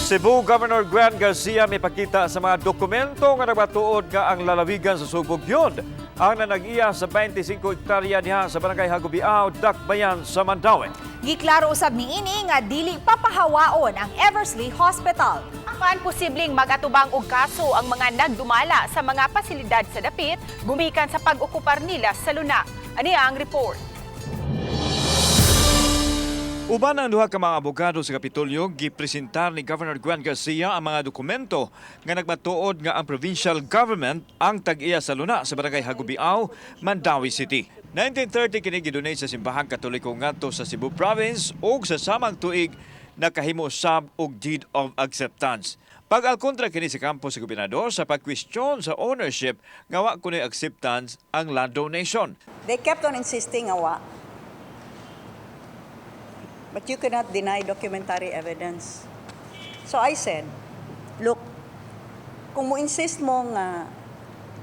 Cebu Governor Gwen Garcia may pakita sa mga dokumento nga nagmatuod nga ang lalawigan sa Subog yun ang nanag-iya sa 25 hektarya diha sa barangay Hagubiao, Dakbayan sa Mandaue. Giklaro usab niini nga dili papahawaon ang Eversley Hospital. Apan posibleng magatubang og kaso ang mga nagdumala sa mga pasilidad sa dapit gumikan sa pag-okupar nila sa luna. Ani ang report. Uban ang duha ka mga abogado sa Kapitolyo, gipresentar ni Governor Gwen Garcia ang mga dokumento nga nagmatuod nga ang provincial government ang tag-iya sa luna sa barangay Hagubiao, Mandaue City. 1930 kini gidonate sa Simbahang Katoliko ngadto sa Cebu Province ug sa samang tuig nakahimo sab og deed of acceptance. Pag-alkontra kini sa kampo sa gobernador sa pag-question sa ownership nga wa kunoy acceptance ang land donation. They kept on insisting awa. But you cannot deny documentary evidence. So I said, look, kung mo insist mo nga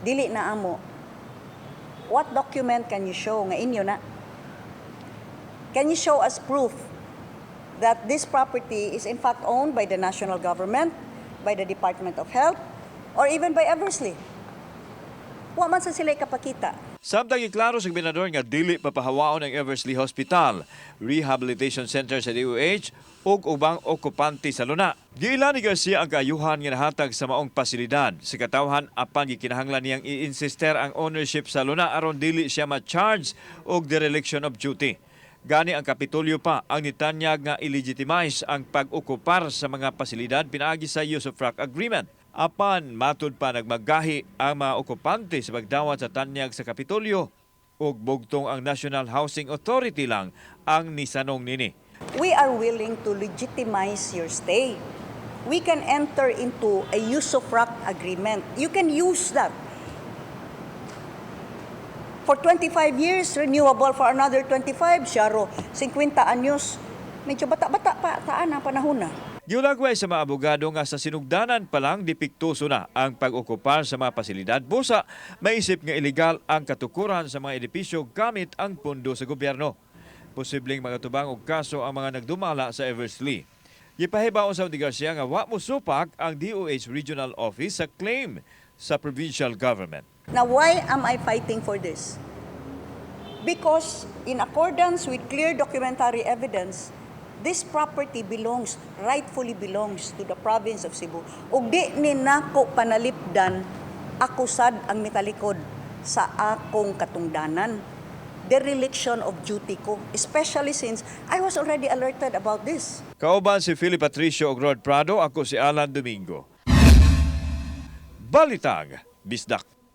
dili na amo, what document can you show nga inyo na? Can you show us proof that this property is in fact owned by the national government, by the Department of Health, or even by Eversley? Wa man sa sila kapakita. Samtang iklaro sa gobernador nga dili papahawaon ang Eversley Hospital, Rehabilitation Center sa DOH ug ubang okupante sa luna. Giila ni Garcia ang kaayuhan nga nahatag sa maong pasilidad sa katawhan apan gikinahanglan niyang i-insister ang ownership sa luna aron dili siya ma-charge og dereliction of duty. Gani ang Kapitolyo pa ang nitanyag nga illegitimize ang pag-okupar sa mga pasilidad pinaagi sa use of frack agreement. Apan matud pa nagmagahi ang mga okupante sa pagdawat sa tanyag sa Kapitolyo ug bugtong ang National Housing Authority lang ang nisanong nini. We are willing to legitimize your stay. We can enter into a use of frack agreement. You can use that. For 25 years, renewable for another 25, syaro, 50 anyos. Medyo bata-bata pa, taan ang panahon na. Giulagway sa mga abogado nga sa sinugdanan pa lang dipiktuso na ang pag-okupar sa mga pasilidad. Busa, maisip nga iligal ang katukuran sa mga edipisyo gamit ang pondo sa gobyerno. Posibleng magatubang og kaso ang mga nagdumala sa Eversley. Gipahibaon sa ni Garcia nga wa mo supak ang DOH Regional Office sa claim sa provincial government. Now, why am I fighting for this? Because in accordance with clear documentary evidence, this property rightfully belongs to the province of Cebu. Ug di ni nako panalipdan, akusad ang mitalikod sa akong katungdanan. Dereliction of duty ko, especially since I was already alerted about this. Kauban si Philip Patricio ug Rod Prado, ako si Alan Domingo. Balitag, Bisdak.